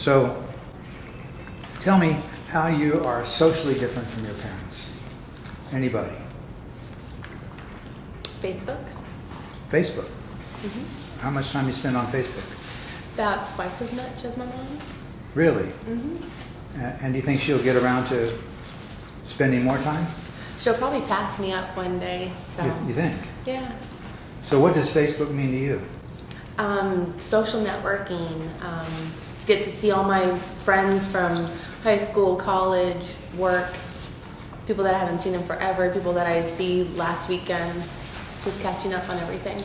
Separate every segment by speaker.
Speaker 1: So tell me how you are socially different from your parents. Anybody?
Speaker 2: Facebook.
Speaker 1: Facebook. How much time you spend on Facebook?
Speaker 2: About twice as much as my mom.
Speaker 1: Really? And do you think she'll get around to spending more time?
Speaker 2: She'll probably pass me up one day. So
Speaker 1: You think?
Speaker 2: yeah.
Speaker 1: So what does Facebook mean to you?
Speaker 2: Social networking. Get to see all my friends from high school, college, work. People that I haven't seen in forever. People that I see last weekend. Just catching up on everything.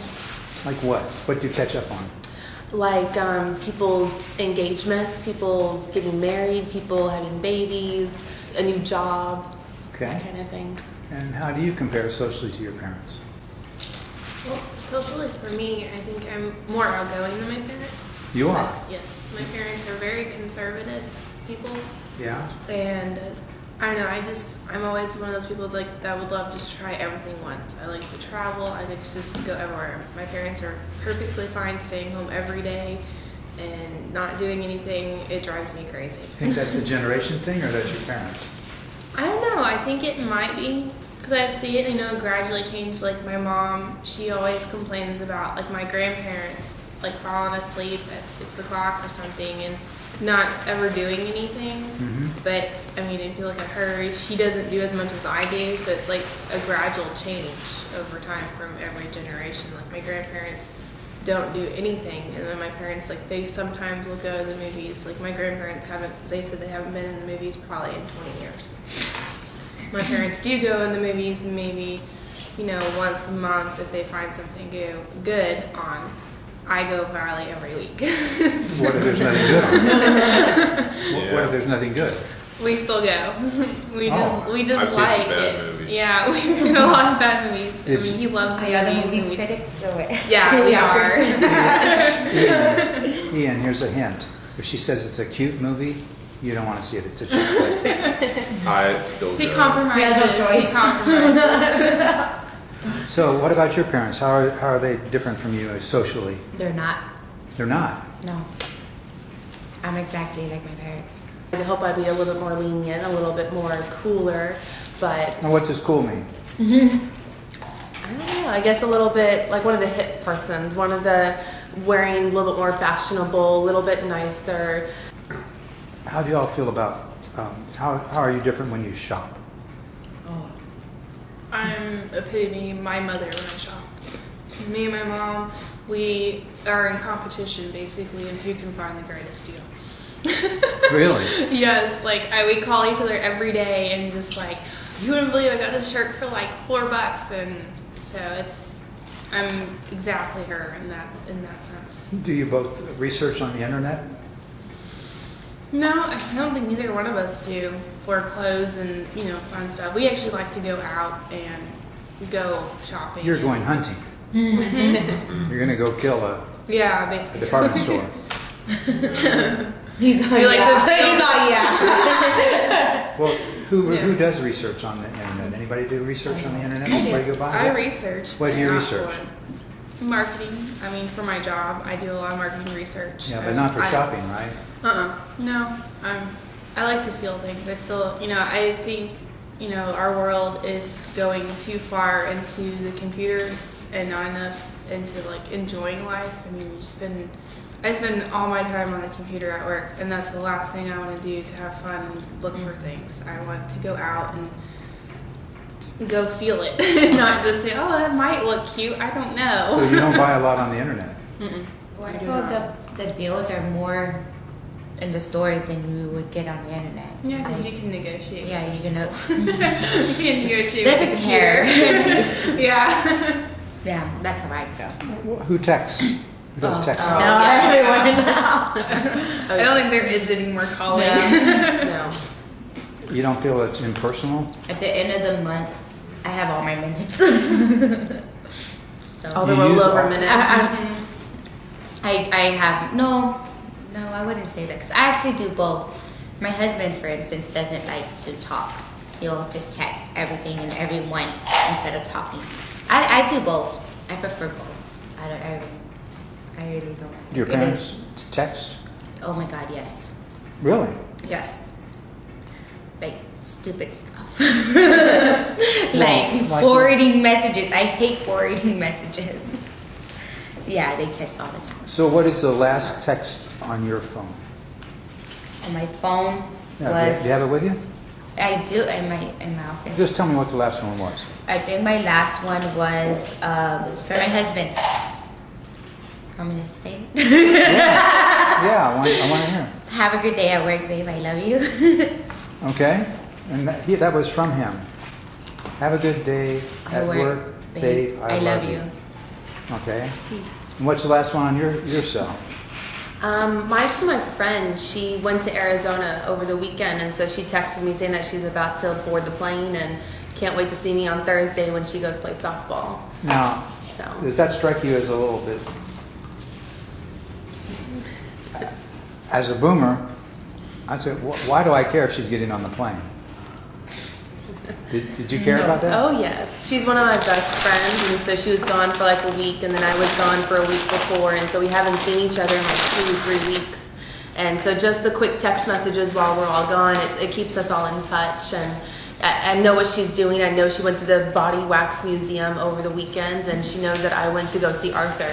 Speaker 1: Like what? What do you catch up on?
Speaker 2: Like people's engagements, people's getting married, people having babies, a new job,
Speaker 1: Okay.
Speaker 2: that kind of thing.
Speaker 1: And how do you compare socially to your parents?
Speaker 3: Well, socially for me, I think I'm more outgoing than my parents.
Speaker 1: You are?
Speaker 3: Yes, my parents are very conservative people,
Speaker 1: Yeah?
Speaker 3: and I don't know. I'm always one of those people that would love just to try everything once. I like to travel. I like to just go everywhere. My parents are perfectly fine staying home every day and not doing anything. It drives me crazy.
Speaker 1: Think that's a generation thing or that's your parents?
Speaker 3: I don't know. I think it might be because I've seen it, gradually change. Like my mom, she always complains about like my grandparents, like falling asleep at 6 o'clock or something and not ever doing anything. But I mean, if you look at her, she doesn't do as much as I do. So it's like a gradual change over time from every generation. Like my grandparents don't do anything, and then my parents, like, they sometimes will go to the movies. Like my grandparents they said they haven't been in the movies probably in 20 years. My parents do go in the movies maybe, once a month if they find something good on. I go probably every week.
Speaker 1: What if there's nothing good on? What if there's nothing good?
Speaker 3: We still go. We
Speaker 1: Oh.
Speaker 3: just
Speaker 4: I've seen
Speaker 3: like
Speaker 4: some bad
Speaker 3: it.
Speaker 4: movies.
Speaker 3: Yeah, we've seen a lot of bad movies.
Speaker 1: Did
Speaker 3: I mean, he loves
Speaker 5: Are you the
Speaker 3: movies.
Speaker 5: movie
Speaker 3: and we just-
Speaker 5: critics or what?
Speaker 3: Yeah, we are.
Speaker 1: Ian, here's a hint. If she says it's a cute movie, you don't want to see it. It's a chick flick.
Speaker 4: I still
Speaker 3: He
Speaker 4: go.
Speaker 3: compromises.
Speaker 5: He has no choice.
Speaker 3: He compromises.
Speaker 1: So what about your parents? How are they different from you socially?
Speaker 5: They're not.
Speaker 1: They're not.
Speaker 5: No. I'm exactly like my parents.
Speaker 2: I hope I'd be a little bit more lenient, a little bit more cooler, but
Speaker 1: Now what does cool mean?
Speaker 2: I don't know. I guess a little bit like one of the hip persons, one of the wearing a little bit more fashionable, a little bit nicer.
Speaker 1: How do you all feel about, how are you different when you shop?
Speaker 3: I'm epitome my mother when I shop. Me and my mom, we are in competition basically in who can find the greatest deal.
Speaker 1: Really?
Speaker 3: Yes, like we call each other every day and just like, you wouldn't believe I got this shirt for like $4, and so I'm exactly her in that sense.
Speaker 1: Do you both research on the internet?
Speaker 3: No, I don't think neither one of us do for clothes and fun stuff. We actually like to go out and go shopping.
Speaker 1: You're going hunting. You're going to go kill a
Speaker 3: basically.
Speaker 1: department store.
Speaker 5: He's on
Speaker 3: We like to feel-
Speaker 5: He's on yeah.
Speaker 1: Well, who does research on the internet? Anybody do research on the internet before you go buy?
Speaker 3: I research.
Speaker 1: What do you
Speaker 3: but not
Speaker 1: research?
Speaker 3: for Marketing. I mean, for my job, I do a lot of marketing research.
Speaker 1: Yeah, but not for shopping, right?
Speaker 3: No. I like to feel things. I still, I think, our world is going too far into the computers and not enough into like enjoying life. I mean, I spend all my time on the computer at work, and that's the last thing I want to do to have fun and look for things. I want to go out and go feel it, not just say, oh, that might look cute. I don't know.
Speaker 1: So you don't buy a lot on the internet?
Speaker 5: Well, I feel the deals are more in the stores than you would get on the internet.
Speaker 3: Yeah, because you can negotiate.
Speaker 5: Yeah, you can.
Speaker 3: You can negotiate.
Speaker 5: There's
Speaker 3: with
Speaker 5: a
Speaker 3: the
Speaker 5: tear.
Speaker 3: computer. Yeah.
Speaker 5: Yeah, that's how I feel.
Speaker 1: Who texts? Who does text?
Speaker 5: Everyone.
Speaker 3: I don't think there is any more calling.
Speaker 2: No.
Speaker 1: You don't feel it's impersonal?
Speaker 5: At the end of the month, I have all my minutes. So
Speaker 2: All the
Speaker 1: You use
Speaker 2: rollover
Speaker 1: all-
Speaker 2: minutes.
Speaker 5: I have no, I wouldn't say that because I actually do both. My husband, for instance, doesn't like to talk. He'll just text everything and everyone instead of talking. I do both. I prefer both. I really don't.
Speaker 1: Do your
Speaker 5: It
Speaker 1: parents
Speaker 5: is-
Speaker 1: text?
Speaker 5: Oh my God, yes.
Speaker 1: Really?
Speaker 5: Yes. Like stupid stuff.
Speaker 1: like
Speaker 5: like
Speaker 1: what?
Speaker 5: forwarding messages. I hate forwarding messages. Yeah, they text all the time.
Speaker 1: So what is the last text on your phone?
Speaker 5: On my phone
Speaker 1: Yeah,
Speaker 5: was.
Speaker 1: do you have it with you?
Speaker 5: I do in my office.
Speaker 1: Just tell me what the last one was.
Speaker 5: I think my last one was for my husband. I'm gonna say it.
Speaker 1: Yeah, I want to hear.
Speaker 5: Have a good day at work, babe. I love you.
Speaker 1: Okay, and that was from him. Have a good day at work, babe. I love you. Okay. And what's the last one on your cell?
Speaker 2: Mine's from my friend. She went to Arizona over the weekend, and so she texted me saying that she's about to board the plane and can't wait to see me on Thursday when she goes play softball.
Speaker 1: Now,
Speaker 2: So
Speaker 1: does that strike you as a little bit? As a boomer, I'd say, why do I care if she's getting on the plane? Did you care about that?
Speaker 2: Oh yes, she's one of my best friends, and so she was gone for like a week, and then I was gone for a week before, and so we haven't seen each other in like 2 or 3 weeks. And so just the quick text messages while we're all gone, it keeps us all in touch. And I know what she's doing. I know she went to the Body Wax Museum over the weekend, and she knows that I went to go see Arthur.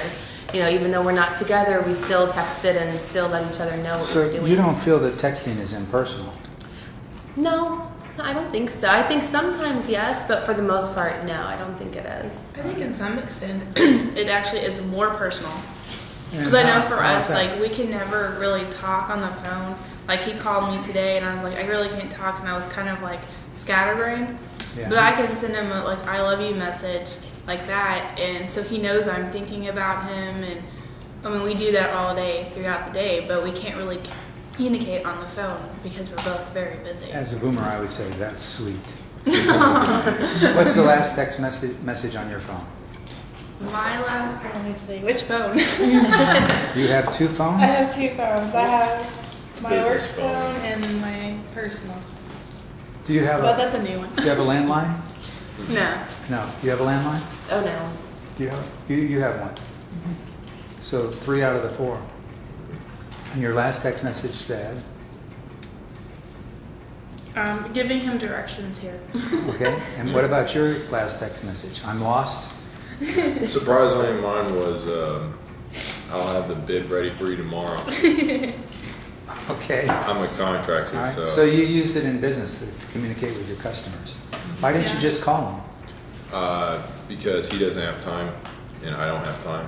Speaker 2: You know, even though we're not together, we still texted and still let each other know what
Speaker 1: So
Speaker 2: we're doing.
Speaker 1: you don't feel that texting is impersonal?
Speaker 2: No, I don't think so. I think sometimes yes, but for the most part, no, I don't think it is.
Speaker 3: I think in some extent it actually is more personal. Because I know for
Speaker 1: How's
Speaker 3: us,
Speaker 1: that?
Speaker 3: like, we can never really talk on the phone. Like, he called me today, and I was like, I really can't talk, and I was kind of, like, scatterbrained.
Speaker 1: Yeah.
Speaker 3: But I can send him a, like, I love you message like that, and so he knows I'm thinking about him, and, I mean, we do that all day, throughout the day, but we can't really communicate on the phone because we're both very busy.
Speaker 1: As a boomer, I would say that's sweet. What's the last text message on your phone?
Speaker 3: My last one, let me see. Which phone?
Speaker 1: You have two phones?
Speaker 3: I have two phones. I have my
Speaker 4: Business
Speaker 3: work
Speaker 4: phone.
Speaker 3: phone and my personal.
Speaker 1: Do you have
Speaker 3: But
Speaker 1: a
Speaker 3: that's a new one.
Speaker 1: Do you have a landline?
Speaker 3: No.
Speaker 1: No. Do you have a landline?
Speaker 2: Oh no.
Speaker 1: Do you have you have one? So 3 out of the 4. And your last text message said,
Speaker 3: Giving him directions here.
Speaker 1: okay. And what about your last text message? I'm lost.
Speaker 4: Surprisingly, mine was, I'll have the bid ready for you tomorrow.
Speaker 1: Okay.
Speaker 4: I'm a contractor,
Speaker 1: All right.
Speaker 4: so,
Speaker 1: So you used it in business to communicate with your customers. Why didn't you
Speaker 3: Yeah.
Speaker 1: just call them?
Speaker 4: because he doesn't have time and I don't have time.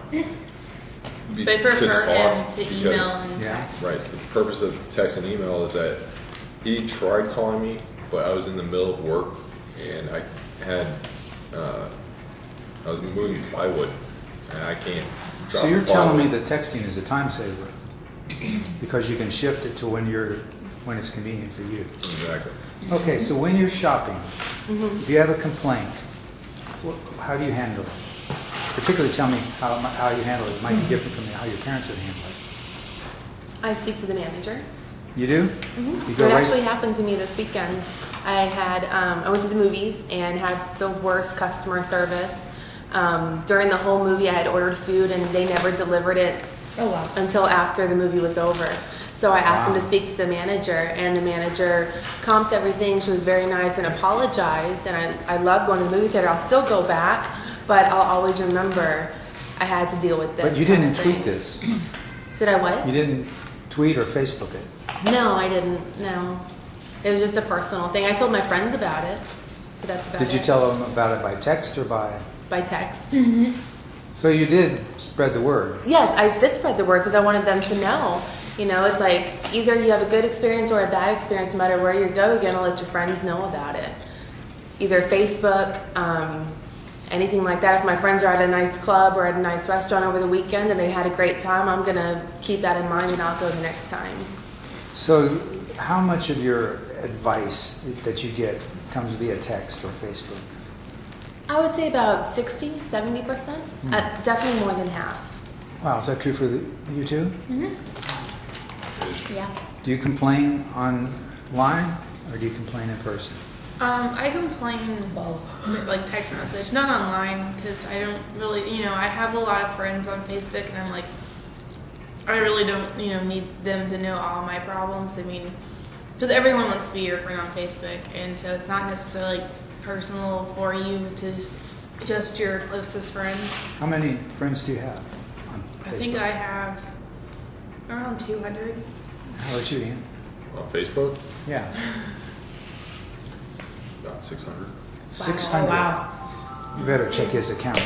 Speaker 3: They prefer him to
Speaker 4: because-
Speaker 3: email and
Speaker 1: Yeah.
Speaker 3: text.
Speaker 4: Right. The purpose of text and email is that he tried calling me, but I was in the middle of work and I had, I was moving plywood and I can't drop
Speaker 1: So you're
Speaker 4: the
Speaker 1: telling me
Speaker 4: plywood.
Speaker 1: that texting is a time saver because you can shift it to when it's convenient for you.
Speaker 4: Exactly.
Speaker 1: Okay, so when you're shopping, if you have a complaint, how do you handle it? Particularly tell me how you handle it. It might be different from how your parents would handle it.
Speaker 2: I speak to the manager.
Speaker 1: You do? You go
Speaker 2: It
Speaker 1: right.
Speaker 2: actually happened to me this weekend. I went to the movies and had the worst customer service. During the whole movie, I had ordered food and they never delivered it
Speaker 5: Oh wow.
Speaker 2: until after the movie was over. So I asked him
Speaker 1: Wow.
Speaker 2: to speak to the manager, and the manager comped everything. She was very nice and apologized. And I love going to the movie theater. I'll still go back, but I'll always remember I had to deal with this.
Speaker 1: But you
Speaker 2: kind
Speaker 1: didn't
Speaker 2: of
Speaker 1: tweet
Speaker 2: thing.
Speaker 1: this.
Speaker 2: Did I what?
Speaker 1: You didn't tweet or Facebook it.
Speaker 2: No, I didn't. No. It was just a personal thing. I told my friends about it, but that's about it.
Speaker 1: Did you tell them about it by text or by?
Speaker 2: By text.
Speaker 1: So you did spread the word.
Speaker 2: Yes, I did spread the word because I wanted them to know. You know, it's like either you have a good experience or a bad experience. No matter where you go, you're going to let your friends know about it. Either Facebook, anything like that. If my friends are at a nice club or at a nice restaurant over the weekend and they had a great time, I'm going to keep that in mind and I'll go the next time.
Speaker 1: So how much of your advice that you get comes via text or Facebook?
Speaker 2: I would say about 60, 70%. Definitely more than half.
Speaker 1: Wow, is that true for you too?
Speaker 5: Yeah.
Speaker 1: Do you complain online or do you complain in person?
Speaker 3: I complain like text message, not online, because I don't really, I have a lot of friends on Facebook, and I'm like, I really don't, need them to know all my problems. I mean, because everyone wants to be your friend on Facebook, and so it's not necessarily personal for you to just your closest friends.
Speaker 1: How many friends do you have on Facebook?
Speaker 3: I think I have around 200.
Speaker 1: How about you, Ian?
Speaker 4: On Facebook,
Speaker 1: Yeah.
Speaker 4: about 600.
Speaker 1: 600.
Speaker 5: Oh, wow.
Speaker 1: You better check his account.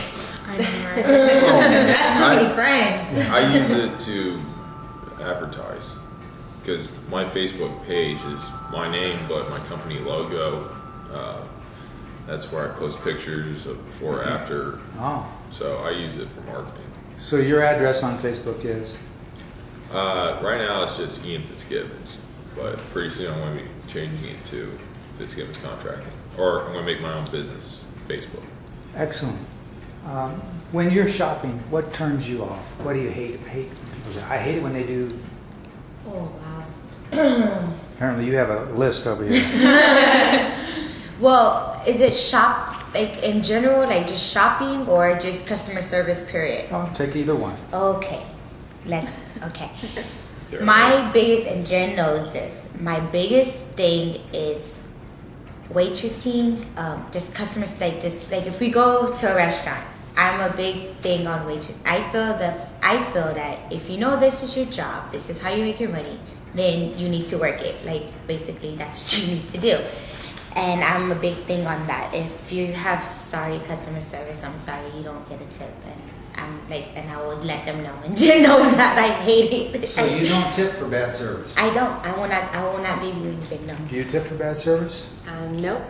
Speaker 3: I know, right?
Speaker 5: That's too many friends.
Speaker 4: I use it to advertise because my Facebook page is my name, but my company logo. That's where I post pictures of before, after.
Speaker 1: Oh.
Speaker 4: So I use it for marketing.
Speaker 1: So your address on Facebook is?
Speaker 4: Right now it's just Ian Fitzgibbons, but pretty soon I'm going to be changing it to Fitzgibbons Contracting, or I'm going to make my own business Facebook.
Speaker 1: Excellent. When you're shopping, what turns you off? What do you hate? People say, I hate it when they do.
Speaker 5: Oh, wow.
Speaker 1: Apparently you have a list over here.
Speaker 5: Well, is it like in general, like just shopping or just customer service period?
Speaker 1: I'll take either one.
Speaker 5: Okay. Okay. My biggest, and Jen knows this, my biggest thing is waitressing, just customers, like if we go to a restaurant, I'm a big thing on waitress. I feel that if you know this is your job, this is how you make your money, then you need to work it. Like basically that's what you need to do. And I'm a big thing on that. If you have sorry customer service, I'm sorry you don't get a tip. And I'm like, and I would let them know. And Jen knows that I hate it.
Speaker 1: So you don't tip for bad service?
Speaker 5: I don't. I will not leave you anything. No.
Speaker 1: Do you tip for bad service?
Speaker 2: Nope.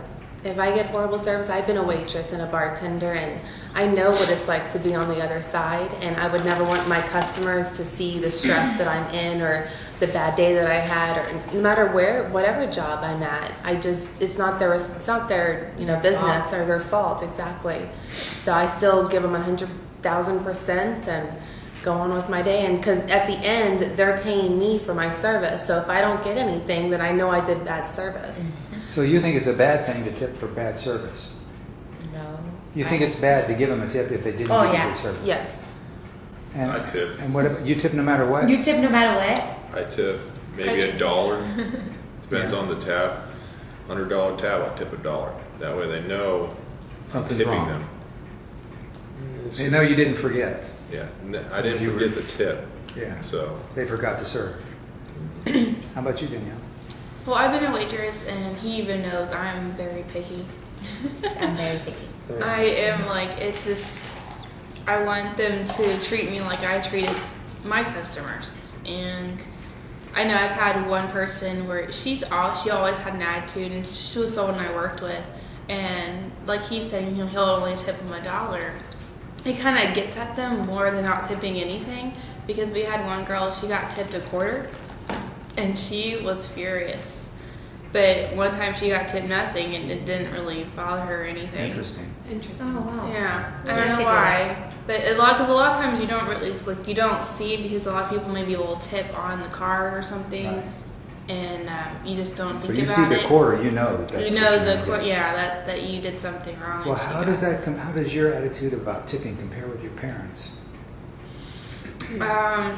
Speaker 2: If I get horrible service, I've been a waitress and a bartender, and I know what it's like to be on the other side, and I would never want my customers to see the stress that I'm in or the bad day that I had, or no matter whatever job I'm at. It's not their business or their fault, exactly. So I still give them 100,000% and go on with my day, and because at the end they're paying me for my service, so if I don't get anything, then I know I did bad service.
Speaker 1: So you think it's a bad thing to tip for bad service?
Speaker 5: No.
Speaker 1: You think it's bad to give them a tip if they didn't
Speaker 5: Oh,
Speaker 1: give you
Speaker 5: yeah.
Speaker 1: good service?
Speaker 2: Yes.
Speaker 1: And,
Speaker 4: I tip.
Speaker 1: And what about, you tip no matter what?
Speaker 5: You tip no matter what?
Speaker 4: I tip maybe
Speaker 3: I tip.
Speaker 4: $1. Depends
Speaker 1: Yeah.
Speaker 4: on the tab. $100 tab, I tip $1. That way they know
Speaker 1: Something's
Speaker 4: I'm tipping
Speaker 1: wrong.
Speaker 4: them.
Speaker 1: They know you didn't forget.
Speaker 4: Yeah, I didn't
Speaker 1: You
Speaker 4: forget
Speaker 1: were-
Speaker 4: the tip.
Speaker 1: Yeah.
Speaker 4: So
Speaker 1: They forgot to serve. How about you, Danielle?
Speaker 3: Well, I've been a waitress, and he even knows I'm very picky.
Speaker 5: I'm very picky.
Speaker 3: I am it's just, I want them to treat me like I treated my customers. And I know I've had one person where she always had an attitude, and she was someone I worked with. And like he said, he'll only tip them $1. It kind of gets at them more than not tipping anything, because we had one girl, she got tipped $0.25, and she was furious. But one time she got tipped nothing, and it didn't really bother her or anything.
Speaker 1: Interesting.
Speaker 2: Interesting.
Speaker 5: Oh, wow.
Speaker 3: Yeah, I
Speaker 5: Why
Speaker 3: don't
Speaker 5: did she
Speaker 3: know
Speaker 5: do
Speaker 3: why, but because a lot of times you don't really you don't see it, because a lot of people maybe will tip on the card or something,
Speaker 1: Right.
Speaker 3: and you just don't
Speaker 1: So
Speaker 3: think
Speaker 1: you
Speaker 3: about
Speaker 1: see
Speaker 3: it.
Speaker 1: the quarter, you know that that's
Speaker 3: You
Speaker 1: what
Speaker 3: know
Speaker 1: you're
Speaker 3: the
Speaker 1: gonna get.
Speaker 3: that you did something wrong.
Speaker 1: Well,
Speaker 3: and she
Speaker 1: how
Speaker 3: got-
Speaker 1: does your attitude about tipping compare with your parents?
Speaker 3: My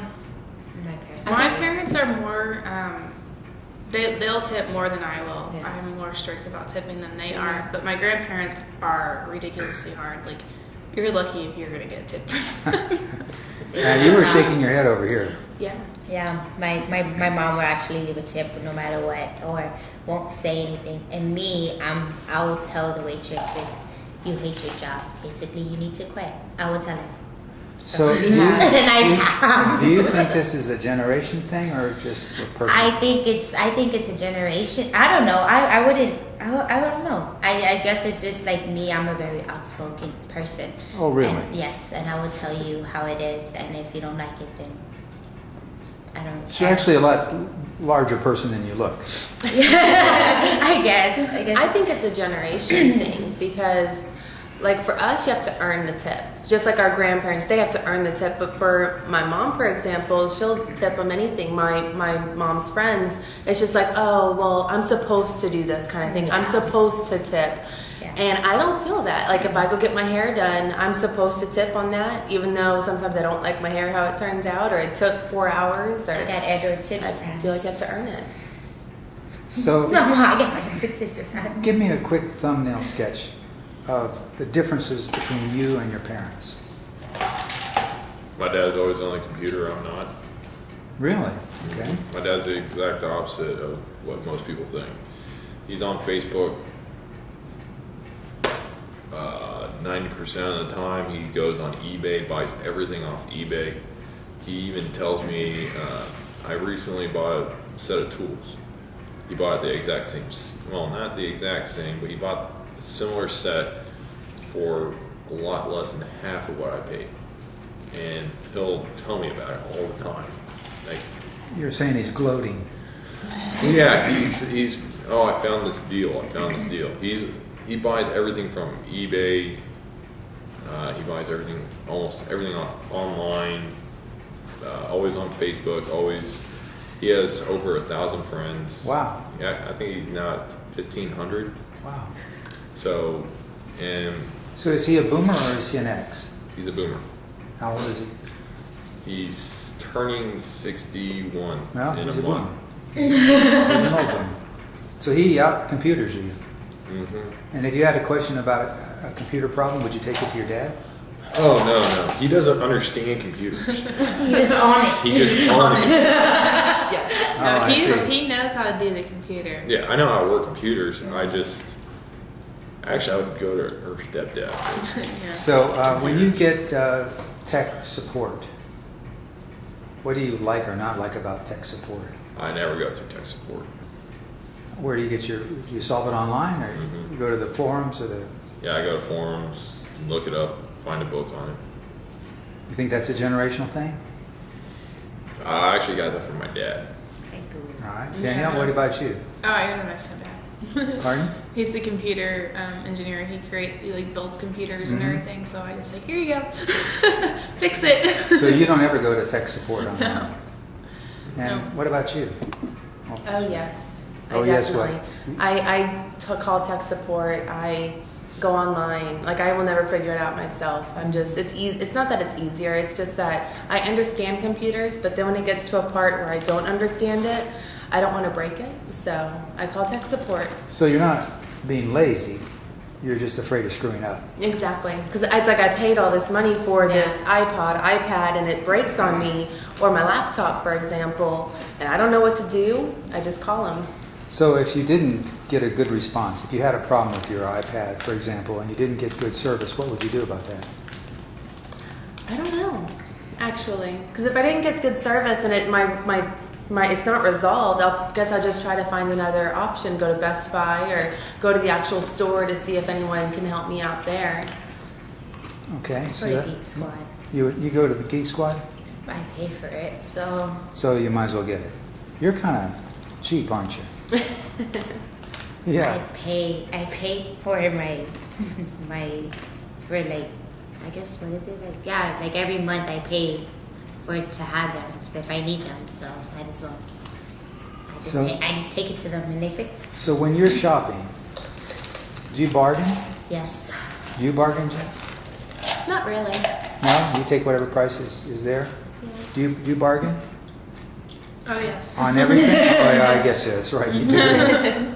Speaker 3: parents are more. They'll tip more than I will.
Speaker 5: Yeah.
Speaker 3: I'm more strict about tipping than they
Speaker 5: Same
Speaker 3: are.
Speaker 5: here.
Speaker 3: But my grandparents are ridiculously hard. Like, you're lucky if you're gonna get a tip from them.
Speaker 1: Now, you were shaking your head over here.
Speaker 2: Yeah.
Speaker 5: Yeah, my mom will actually leave a tip no matter what, or won't say anything. And me, I will tell the waitress, if you hate your job, basically you need to quit. I will tell her.
Speaker 1: So do
Speaker 5: And I have.
Speaker 1: do you think this is a generation thing or just a personal?
Speaker 5: I think it's a generation. I don't know. I don't know. I guess it's just like me. I'm a very outspoken person.
Speaker 1: Oh, really?
Speaker 5: And yes, and I will tell you how it is. And if you don't like it, then I don't.
Speaker 1: So you're actually a lot larger person than you look.
Speaker 5: I guess.
Speaker 2: I think it's a generation thing, because like for us, you have to earn the tip. Just like our grandparents, they have to earn the tip. But for my mom, for example, she'll tip them anything. My mom's friends, it's just like, oh, well, I'm supposed to do this kind of thing. I'm supposed to tip.
Speaker 5: Yeah. Yeah.
Speaker 2: And I don't feel that. Like if I go get my hair done, I'm supposed to tip on that, even though sometimes I don't like my hair how it turns out, or it took 4 hours, or
Speaker 5: I got Edward Tips
Speaker 2: I
Speaker 5: hands.
Speaker 2: feel like I have to earn it.
Speaker 1: So
Speaker 5: No, I got my Edward Scissor hands.
Speaker 1: give me a quick thumbnail sketch of the differences between you and your parents.
Speaker 4: My dad's always on the computer, I'm not.
Speaker 1: Really? Okay.
Speaker 4: My dad's the exact opposite of what most people think. He's on Facebook 90% of the time. He goes on eBay, buys everything off eBay. He even tells me, I recently bought a set of tools. He bought the exact same, well, not the exact same, but he bought a similar set for a lot less than half of what I paid. And he'll tell me about it all the time. Like,
Speaker 1: You're saying he's gloating.
Speaker 4: yeah, he's oh, I found this deal. He buys everything from eBay. He buys everything, almost everything online. Always on Facebook. Always. He has over 1,000 friends.
Speaker 1: Wow.
Speaker 4: Yeah, I think he's now at 1,500.
Speaker 1: Wow.
Speaker 4: So, and
Speaker 1: So is he a boomer or is he an X?
Speaker 4: he's a boomer.
Speaker 1: How old is he?
Speaker 4: He's turning 61
Speaker 1: Well,
Speaker 4: in
Speaker 1: he's
Speaker 4: a
Speaker 1: a boomer.
Speaker 4: month.
Speaker 1: He's an old boomer. So he out computers you.
Speaker 4: Mm-hmm.
Speaker 1: And if you had a question about a computer problem, would you take it to your dad?
Speaker 4: Oh no, he doesn't understand computers.
Speaker 5: He's on it.
Speaker 4: He just on it.
Speaker 2: Yes.
Speaker 1: Oh,
Speaker 3: No,
Speaker 1: I see.
Speaker 3: he knows how to do the computer.
Speaker 4: Yeah, I know how to work computers. Actually, I would go to her stepdad.
Speaker 3: Yeah.
Speaker 1: So when you get tech support, what do you like or not like about tech support?
Speaker 4: I never go through tech support.
Speaker 1: Where do you get do you solve it online or
Speaker 4: Mhm.
Speaker 1: you go to the forums or
Speaker 4: Yeah, I go to forums, look it up, find a book on it.
Speaker 1: you think that's a generational thing?
Speaker 4: I actually got that from my dad.
Speaker 1: All right. Danielle,
Speaker 3: Yeah.
Speaker 1: what about you?
Speaker 3: Oh, I don't know so bad.
Speaker 1: Pardon?
Speaker 3: He's a computer engineer. He builds computers and
Speaker 1: Mhm.
Speaker 3: everything. So I just like, here you go, fix it.
Speaker 1: So you don't ever go to tech support online?
Speaker 3: No.
Speaker 1: And
Speaker 3: No.
Speaker 1: what about you?
Speaker 2: Oh yes.
Speaker 1: Oh, yes, what?
Speaker 2: Call tech support. I go online. Like I will never figure it out myself. It's not that it's easier. It's just that I understand computers, but then when it gets to a part where I don't understand it, I don't want to break it. So I call tech support.
Speaker 1: So you're not being lazy. You're just afraid of screwing up.
Speaker 2: Exactly, because it's like I paid all this money for
Speaker 5: Yeah.
Speaker 2: this iPad, and it breaks on me, or my laptop, for example, and I don't know what to do. I just call them.
Speaker 1: So if you didn't get a good response, if you had a problem with your iPad, for example, and you didn't get good service, what would you do about that?
Speaker 2: I don't know, actually, because if I didn't get good service and it's not resolved, I guess I'll just try to find another option. Go to Best Buy or go to the actual store to see if anyone can help me out there.
Speaker 1: Okay.
Speaker 5: For
Speaker 1: So
Speaker 5: the
Speaker 1: that-
Speaker 5: Geek Squad.
Speaker 1: you go to the Geek Squad,
Speaker 5: I pay for it, so
Speaker 1: so you might as well get it. You're kind of cheap, aren't you? Yeah.
Speaker 5: I pay for for like, I guess, what is it? Like, yeah, like every month I pay for it to have them. So if I need them, so might as well.
Speaker 1: So-
Speaker 5: I just take it to them and they fix it.
Speaker 1: So when you're shopping, do you bargain?
Speaker 5: Yes.
Speaker 1: Do you bargain, Jeff?
Speaker 2: Not really.
Speaker 1: No? You take whatever price is there? Do you bargain?
Speaker 3: Oh yes.
Speaker 1: On everything? Oh, yeah, I guess that's right. You do.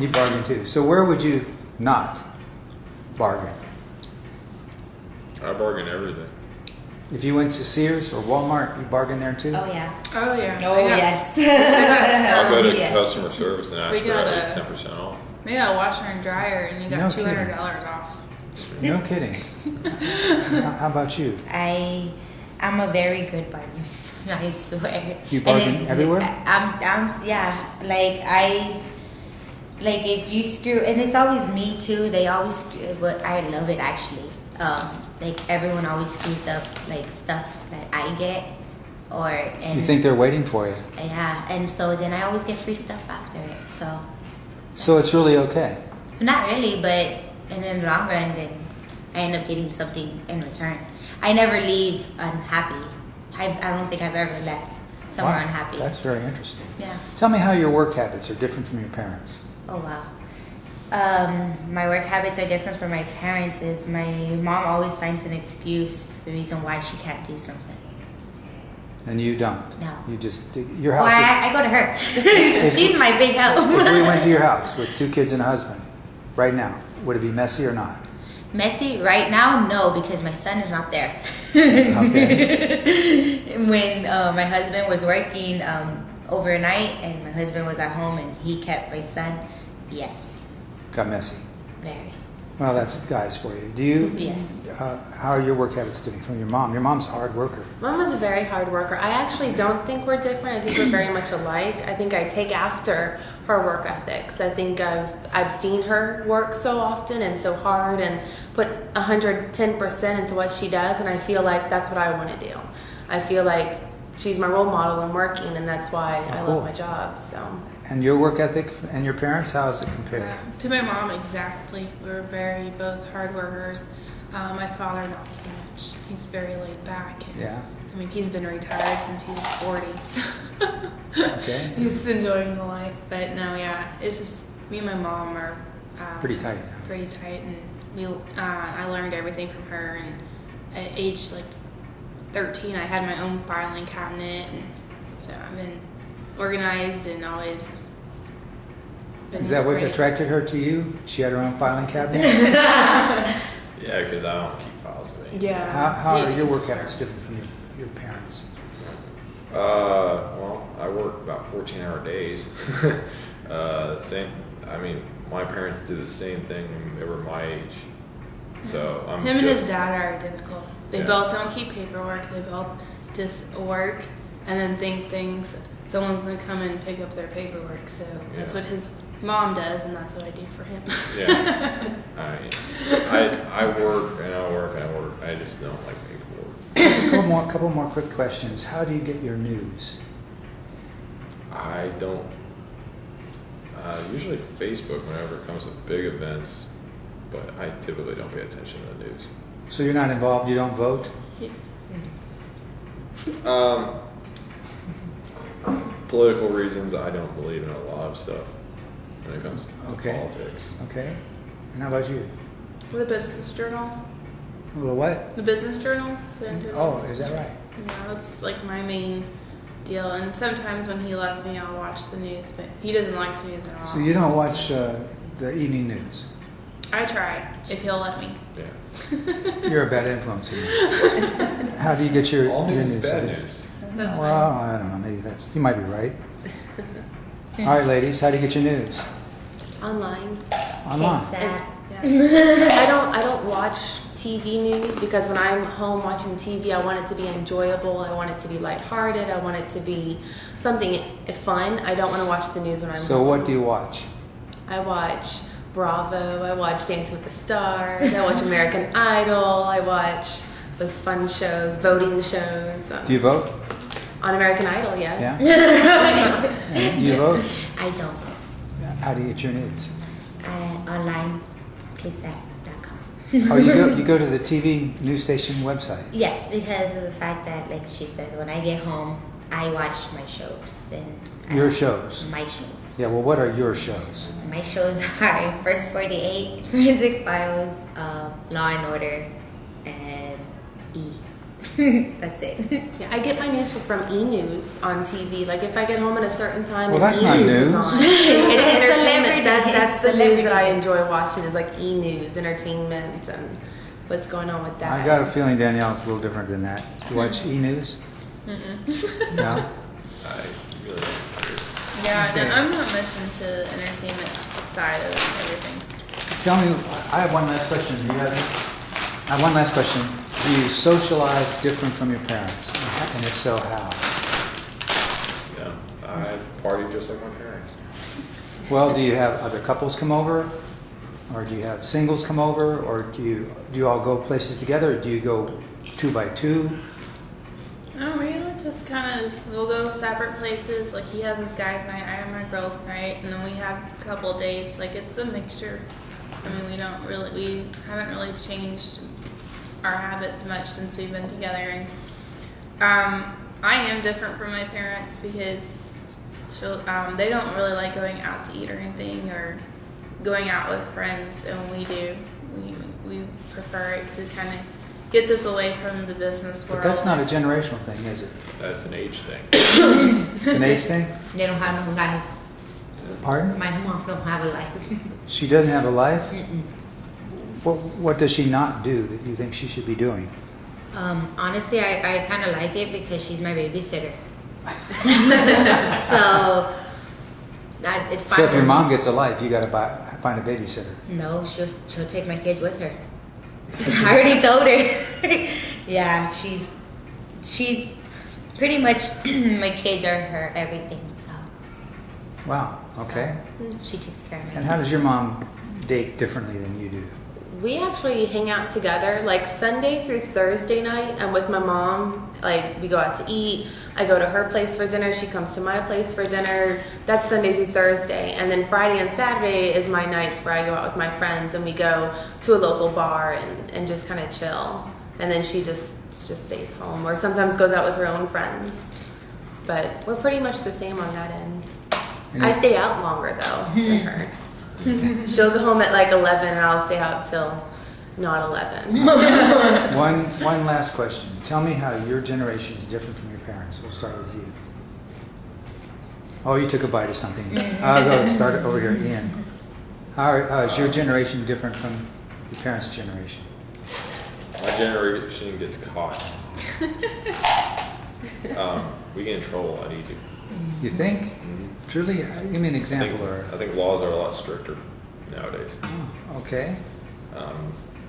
Speaker 1: You bargain too. So where would you not bargain?
Speaker 4: I bargain everything.
Speaker 1: If you went to Sears or Walmart, you bargain there too?
Speaker 5: Oh yeah.
Speaker 3: Oh yeah.
Speaker 5: Oh
Speaker 3: I got-
Speaker 5: yes.
Speaker 4: I'll go to
Speaker 5: yes.
Speaker 4: customer service and ask
Speaker 3: We
Speaker 4: for
Speaker 3: got
Speaker 4: at least
Speaker 3: a-
Speaker 4: 10% off.
Speaker 3: We got a washer and dryer, and you
Speaker 1: No
Speaker 3: got
Speaker 1: kidding.
Speaker 3: $200 off.
Speaker 1: No kidding. How about you?
Speaker 5: I'm a very good bargainer. I swear.
Speaker 1: You
Speaker 5: And
Speaker 1: bargain
Speaker 5: it's-
Speaker 1: everywhere?
Speaker 5: I'm yeah. Like if you screw, and it's always me too. They always screw, but I love it actually. Like everyone always screws up like stuff that I get, and
Speaker 1: You think they're waiting for you?
Speaker 5: yeah, and so then I always get free stuff after it. So
Speaker 1: So it's really okay.
Speaker 5: not really, but in the long run, then I end up getting something in return. I never leave unhappy. I don't think I've ever left somewhere
Speaker 1: Wow,
Speaker 5: unhappy.
Speaker 1: That's very interesting.
Speaker 5: Yeah.
Speaker 1: Tell me how your work habits are different from your parents.
Speaker 5: Oh wow. My work habits are different from my parents. Is my mom always finds an excuse, the reason why she can't do something.
Speaker 1: And you don't?
Speaker 5: No.
Speaker 1: You just, your
Speaker 5: Well,
Speaker 1: house,
Speaker 5: I go to her. She's my big help.
Speaker 1: if we went to your house with 2 kids and a husband, right now, would it be messy or not?
Speaker 5: Messy right now? No, because my son is not there.
Speaker 1: Okay.
Speaker 5: When my husband was working overnight and my husband was at home and he kept my son, yes,
Speaker 1: Got messy.
Speaker 5: very.
Speaker 1: Well, that's guys for you. Do you?
Speaker 5: Yes.
Speaker 1: How are your work habits different from your mom? Your mom's a hard worker.
Speaker 2: Mom was a very hard worker. I actually don't think we're different. I think we're very much alike. I think I take after her work ethics. I think I've seen her work so often and so hard and put 110% into what she does, and I feel like that's what I want to do. I feel like she's my role model in working, and that's why I
Speaker 1: cool.
Speaker 2: love my job. So.
Speaker 1: And your work ethic and your parents, how does it compare?
Speaker 3: To my mom, exactly. We were both hard workers. My father, not so much. He's very laid back. And,
Speaker 1: Yeah.
Speaker 3: I mean, he's been retired since he was 40, so
Speaker 1: Okay.
Speaker 3: he's enjoying the life. But no, yeah, it's just me and my mom are
Speaker 1: Pretty tight now.
Speaker 3: pretty tight, and I learned everything from her. And at age like 13, I had my own filing cabinet, and so I've been organized and always.
Speaker 1: Is that what
Speaker 3: great.
Speaker 1: attracted her to you? She had her own filing cabinet?
Speaker 4: Yeah, because I don't keep files of anything.
Speaker 3: Yeah.
Speaker 1: How are
Speaker 3: Yeah,
Speaker 1: your
Speaker 3: he's
Speaker 1: work
Speaker 3: smart.
Speaker 1: habits different from your parents?
Speaker 4: Well, I work about 14-hour days. Same. I mean, my parents did the same thing when they were my age. So I'm
Speaker 3: Him and his
Speaker 4: just-
Speaker 3: dad are identical. They
Speaker 4: Yeah.
Speaker 3: both don't keep paperwork. They both just work and then think someone's gonna come and pick up their paperwork. So that's
Speaker 4: Yeah.
Speaker 3: what his mom does, and that's what I do for him.
Speaker 4: Yeah. I work and I work and I work. I just don't like paperwork.
Speaker 1: Couple more quick questions. How do you get your news?
Speaker 4: I don't. Usually Facebook whenever it comes to big events, but I typically don't pay attention to the news.
Speaker 1: So you're not involved, you don't vote?
Speaker 4: Political reasons, I don't believe in a lot of stuff when it comes to
Speaker 1: Okay.
Speaker 4: politics.
Speaker 1: Okay. And how about you?
Speaker 3: The Business Journal.
Speaker 1: A little what?
Speaker 3: The Business Journal.
Speaker 1: Oh, is that right?
Speaker 3: Yeah, that's like my main deal. And sometimes when he lets me, I'll watch the news, but he doesn't like the news at all.
Speaker 1: So you don't watch the evening news?
Speaker 3: I try, if he'll let me.
Speaker 4: Yeah.
Speaker 1: You're a bad influence here. How do you get your
Speaker 4: All
Speaker 1: your
Speaker 4: news
Speaker 1: news?
Speaker 4: is bad news.
Speaker 3: That's
Speaker 1: Well, I don't know. Maybe you might be right. All right, ladies, how do you get your news?
Speaker 2: Online.
Speaker 1: Online.
Speaker 5: Sad.
Speaker 3: Yeah.
Speaker 2: I don't watch TV news because when I'm home watching TV, I want it to be enjoyable. I want it to be lighthearted. I want it to be something fun. I don't want to watch the news when I'm
Speaker 1: So
Speaker 2: home.
Speaker 1: what do you watch?
Speaker 2: I watch Bravo. I watch Dancing with the Stars. I watch American Idol. I watch those fun shows, voting shows.
Speaker 1: Do you vote?
Speaker 2: On American Idol, yes.
Speaker 1: Yeah. And do you vote?
Speaker 5: I don't.
Speaker 1: How do you get your news?
Speaker 5: Online, KSAT.com.
Speaker 1: Oh, you go to the TV news station website.
Speaker 5: Yes, because of the fact that, like she said, when I get home, I watch my shows and
Speaker 1: Your shows.
Speaker 5: my shows.
Speaker 1: Yeah. Well, what are your shows?
Speaker 5: My shows are First 48, Forensic Files, Law and Order, and E. That's it.
Speaker 2: Yeah, I get my news from E! News on TV. Like if I get home at a certain time,
Speaker 1: Well,
Speaker 2: and
Speaker 1: that's not
Speaker 2: E! News
Speaker 1: news.
Speaker 2: is on. It's entertainment.
Speaker 5: Celebrity.
Speaker 2: That's the
Speaker 5: It's
Speaker 2: news that I
Speaker 5: celebrity.
Speaker 2: enjoy watching. Is like E! News, entertainment, and what's going on with that.
Speaker 1: I got a feeling, Danielle, it's a little different than that. Do you watch E! News? No.
Speaker 4: I really don't.
Speaker 3: Yeah,
Speaker 1: Okay.
Speaker 3: no, I'm not much into the entertainment side of everything.
Speaker 1: Tell me, I have one last question. Do you have any? I have one last question. Do you socialize different from your parents? And if so, how?
Speaker 4: Yeah. I party just like my parents.
Speaker 1: Well, do you have other couples come over? Or do you have singles come over? Or do you all go places together? Or do you go 2 by 2?
Speaker 3: Oh, we would just kind of, we'll go separate places. Like he has his guys' night, I have my girls' night, and then we have a couple dates. Like it's a mixture. I mean, we haven't really changed our habits much since we've been together. And I am different from my parents because they don't really like going out to eat or anything, or going out with friends, and we do. We prefer it because it kind of gets us away from the business world.
Speaker 1: But that's not a generational thing, is it?
Speaker 4: That's an age thing.
Speaker 1: It's an age thing?
Speaker 5: They don't have no life.
Speaker 1: Pardon?
Speaker 5: My mom don't have a life.
Speaker 1: She doesn't have a life?
Speaker 5: Mm-mm.
Speaker 1: What does she not do that you think she should be doing?
Speaker 5: Honestly, I kind of like it because she's my babysitter. So it's fine.
Speaker 1: So if your
Speaker 5: with
Speaker 1: mom
Speaker 5: me.
Speaker 1: gets a life, you got to find a babysitter.
Speaker 5: No, she'll take my kids with her. I already told her. Yeah, she's pretty much my kids are her everything. So
Speaker 1: Wow. Okay.
Speaker 5: she takes care of me.
Speaker 1: And how does your mom date differently than you do?
Speaker 2: We actually hang out together like Sunday through Thursday night. I'm with my mom. Like we go out to eat. I go to her place for dinner. She comes to my place for dinner. That's Sunday through Thursday. And then Friday and Saturday is my nights where I go out with my friends and we go to a local bar and just kind of chill. And then she just stays home or sometimes goes out with her own friends. But we're pretty much the same on that end.
Speaker 1: And
Speaker 2: I
Speaker 1: is-
Speaker 2: stay out longer though than her. She'll go home at like 11 and I'll stay out till not 11.
Speaker 1: One last question. Tell me how your generation is different from your parents. We'll start with you. Oh, you took a bite of something. I'll go start over here, Ian. How is your generation different from your parents' generation?
Speaker 4: My generation gets caught. We get in trouble a lot easier.
Speaker 1: You think? Truly? Give me an
Speaker 4: I
Speaker 1: example.
Speaker 4: think laws are a lot stricter nowadays.
Speaker 1: Oh, okay.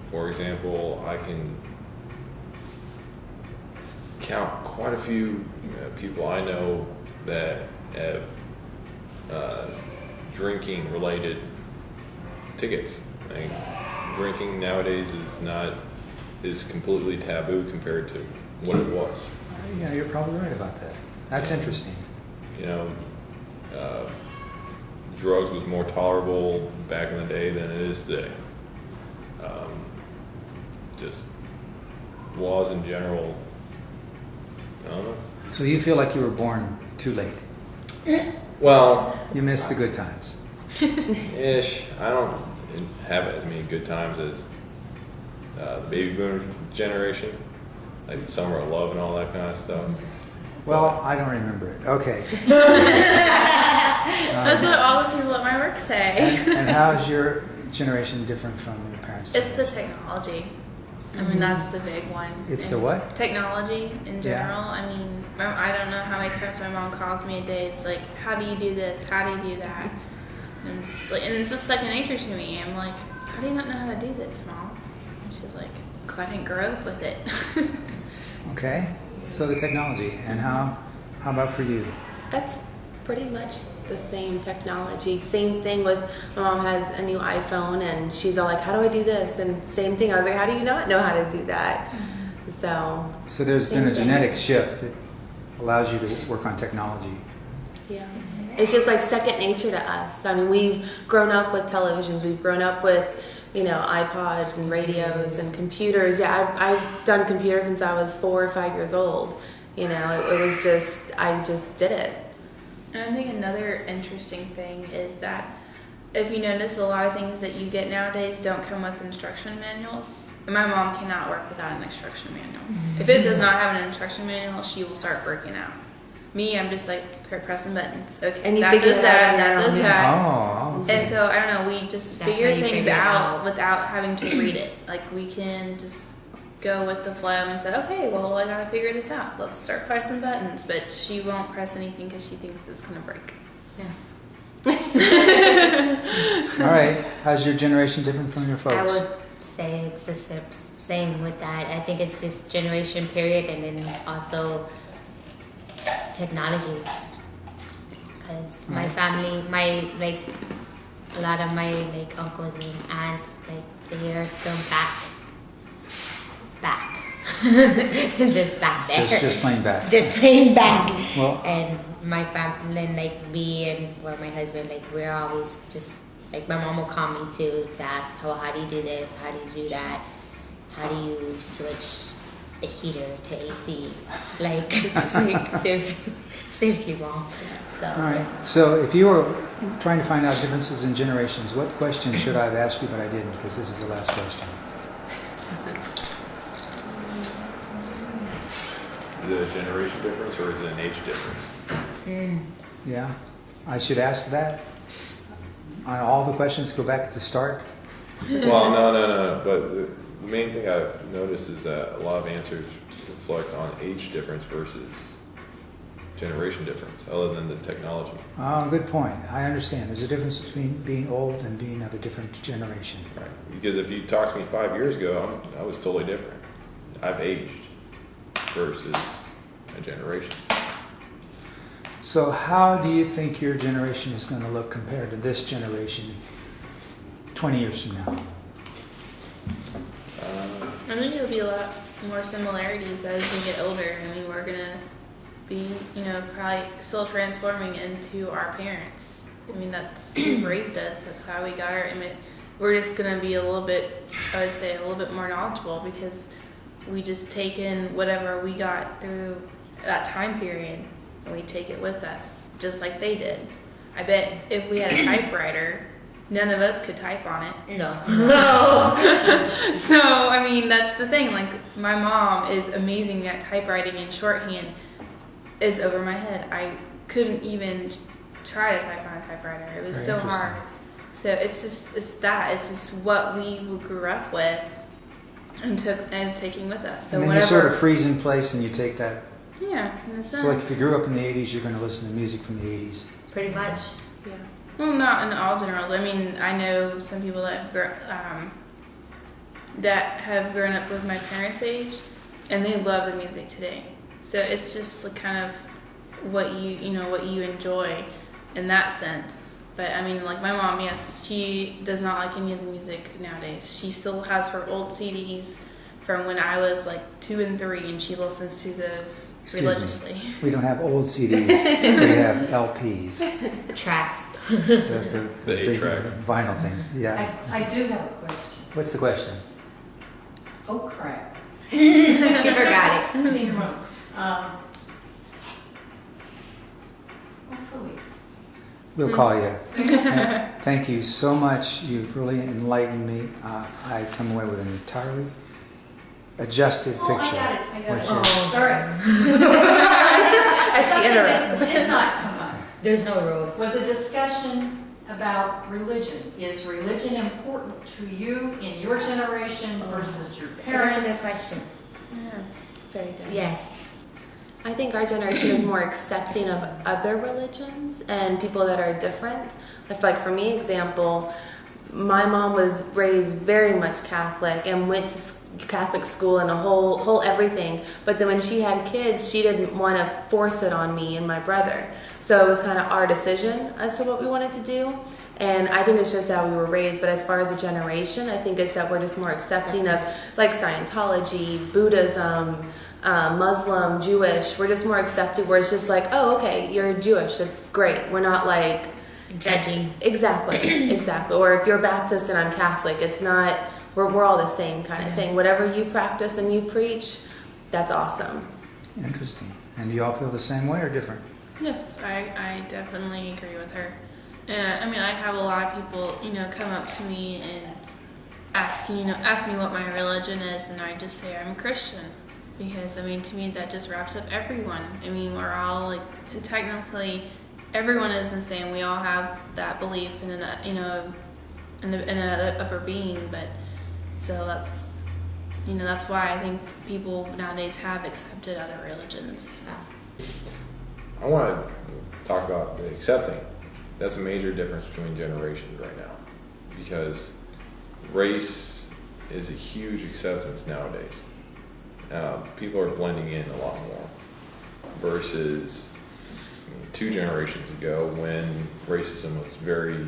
Speaker 4: For example, I can count quite a few people I know that have drinking-related tickets. I mean, drinking nowadays is completely taboo compared to what it was.
Speaker 1: Yeah, you're probably right about that. That's interesting.
Speaker 4: You know, drugs was more tolerable back in the day than it is today. Just laws in general, I don't know.
Speaker 1: So you feel like you were born too late.
Speaker 4: Well,
Speaker 1: You missed the good times.
Speaker 4: ish. I don't have as many good times as the baby boomer generation, like the summer of love and all that kind of stuff.
Speaker 1: Well, I don't remember it. Okay.
Speaker 3: That's what all the people at my work say.
Speaker 1: And how is your generation different from your parents'
Speaker 3: It's the
Speaker 1: generation?
Speaker 3: technology. I mean, that's the big one.
Speaker 1: It's the
Speaker 3: And
Speaker 1: what?
Speaker 3: Technology in
Speaker 1: Yeah.
Speaker 3: general. I mean, I don't know how many times my mom calls me a day. It's like, how do you do this? How do you do that? And it's just second nature to me. I'm like, how do you not know how to do this, Mom? And she's like, because I didn't grow up with it.
Speaker 1: Okay. So the technology. And how about for you?
Speaker 2: That's pretty much the same technology. Same thing with my mom has a new iPhone and she's all like, how do I do this? And same thing. I was like, how do you not know how to do that? So
Speaker 1: So there's
Speaker 2: Same
Speaker 1: been a
Speaker 2: thing.
Speaker 1: genetic shift that allows you to work on technology.
Speaker 2: yeah, it's just like second nature to us. I mean, we've grown up with televisions. We've grown up with, iPods and radios and computers. Yeah, I've done computers since I was 4 or 5 years old. It was just, I just did it.
Speaker 3: And I think another interesting thing is that if you notice, a lot of things that you get nowadays don't come with instruction manuals. And my mom cannot work without an instruction manual. If it does not have an instruction manual, she will start breaking out. Me, I'm just like, start pressing buttons. Okay,
Speaker 2: And you
Speaker 3: that
Speaker 2: figure
Speaker 3: does
Speaker 2: it
Speaker 3: that,
Speaker 2: out
Speaker 3: that
Speaker 2: on
Speaker 3: does
Speaker 2: your own.
Speaker 3: that.
Speaker 1: Oh, okay.
Speaker 3: And so, I don't know, we just
Speaker 5: That's
Speaker 3: figure
Speaker 5: how you
Speaker 3: things
Speaker 5: figure it
Speaker 3: out
Speaker 5: out.
Speaker 3: without having to read it. Like, we can just go with the flow and say, okay, well, I gotta figure this out. Let's start pressing buttons. But she won't press anything because she thinks it's gonna break.
Speaker 1: All right. How's your generation different from your
Speaker 5: I
Speaker 1: folks?
Speaker 5: would say it's the same with that. I think it's just generation period and then also technology. Because my family, a lot of my uncles and aunts, they are still back. Just back there.
Speaker 1: Just plain back.
Speaker 5: Just plain back.
Speaker 1: Well-
Speaker 5: And my family, me and my husband, we're always just my mom will call me to ask, how do you do this? How do you do that? How do you switch the heater to AC? Seriously. seriously wrong. So
Speaker 1: All right. So if you were trying to find out differences in generations, what question should I have asked you, but I didn't, because this is the last question.
Speaker 4: Is it a generation difference or is it an age difference?
Speaker 1: Yeah, I should ask that on all the questions. Go back to the start.
Speaker 4: Well, no. But the main thing I've noticed is that a lot of answers reflect on age difference versus generation difference, other than the technology.
Speaker 1: Oh, good point. I understand. There's a difference between being old and being of a different generation.
Speaker 4: Right. Because if you talked to me 5 years ago, I was totally different. I've aged versus a generation.
Speaker 1: So how do you think your generation is going to look compared to this generation 20 years from now?
Speaker 3: I think there'll be a lot more similarities as we get older. I mean, we're gonna be, probably still transforming into our parents. I mean, that's who raised us. That's how we got our image. We're just gonna be a little bit, I would say, a little bit more knowledgeable because we just take in whatever we got through that time period and we take it with us, just like they did. I bet if we had a typewriter, none of us could type on it.
Speaker 5: no.
Speaker 3: So, I mean, that's the thing. Like, my mom is amazing at typewriting and shorthand. Is over my head. I couldn't even try to type on a typewriter. It was
Speaker 1: Very
Speaker 3: so
Speaker 1: interesting.
Speaker 3: hard. So it's just what we grew up with and taking with us. So
Speaker 1: And then
Speaker 3: whatever.
Speaker 1: you sort of freeze in place and you take that.
Speaker 3: Yeah, in a sense.
Speaker 1: So like if you grew up in the 80s, you're going to listen to music from the 80s.
Speaker 5: Pretty much.
Speaker 3: Yeah. Well, not in all generals. I mean, I know some people that have grown up with my parents' age, and they love the music today. So it's just like kind of what you enjoy in that sense. But I mean, like my mom, yes, she does not like any of the music nowadays. She still has her old CDs from when I was like 2 and 3, and she listens to those
Speaker 1: Excuse me.
Speaker 3: religiously.
Speaker 1: We don't have old CDs. We have LPs.
Speaker 5: Tracks.
Speaker 1: The
Speaker 4: The
Speaker 1: big
Speaker 4: 8-track.
Speaker 1: vinyl things. Yeah.
Speaker 6: I do have a question.
Speaker 1: What's the question?
Speaker 6: Oh, crap.
Speaker 5: She forgot it.
Speaker 6: Seen wrong. Hopefully.
Speaker 1: We'll call you. And thank you so much. You've really enlightened me. I come away with an entirely adjusted
Speaker 6: Oh,
Speaker 1: picture.
Speaker 6: I got
Speaker 1: Which
Speaker 6: it.
Speaker 1: is-
Speaker 6: Sorry.
Speaker 2: As she
Speaker 6: Something
Speaker 2: interrupts.
Speaker 6: that did not come up
Speaker 5: There's no rules.
Speaker 6: was a discussion about religion. Is religion important to you in your generation versus your
Speaker 5: That's a good
Speaker 6: parents?
Speaker 5: question.
Speaker 3: Yeah, very good.
Speaker 5: Yes.
Speaker 2: I think our generation is more accepting of other religions and people that are different. I feel like, for me, example, my mom was raised very much Catholic and went to Catholic school and a whole everything. But then when she had kids, she didn't want to force it on me and my brother. So it was kind of our decision as to what we wanted to do. And I think it's just how we were raised. But as far as a generation, I think it's that we're just more accepting of like Scientology, Buddhism, Muslim, Jewish. We're just more accepted where it's just like, oh, okay, you're Jewish. That's great. We're not like
Speaker 5: Judging.
Speaker 2: Exactly. Or if you're Baptist and I'm Catholic, it's not, we're all the same kind of thing. Whatever you practice and you preach, that's awesome.
Speaker 1: Interesting. And do you all feel the same way or different?
Speaker 3: Yes, I definitely agree with her. And I mean, I have a lot of people, come up to me and ask me what my religion is, and I just say I'm a Christian. Because, I mean, to me, that just wraps up everyone. I mean, we're all, like, technically, everyone is the same. We all have that belief in an upper being, but, so that's why I think people nowadays have accepted other religions.
Speaker 4: I want to talk about the accepting. That's a major difference between generations right now, because race is a huge acceptance nowadays. People are blending in a lot more versus 2 generations ago when racism was very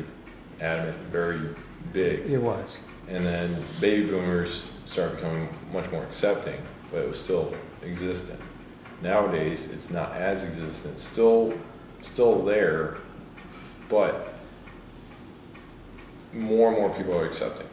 Speaker 4: adamant, very big.
Speaker 1: It was.
Speaker 4: And then baby boomers started becoming much more accepting, but it was still existent. Nowadays, it's not as existent. Still there, but more and more people are accepting.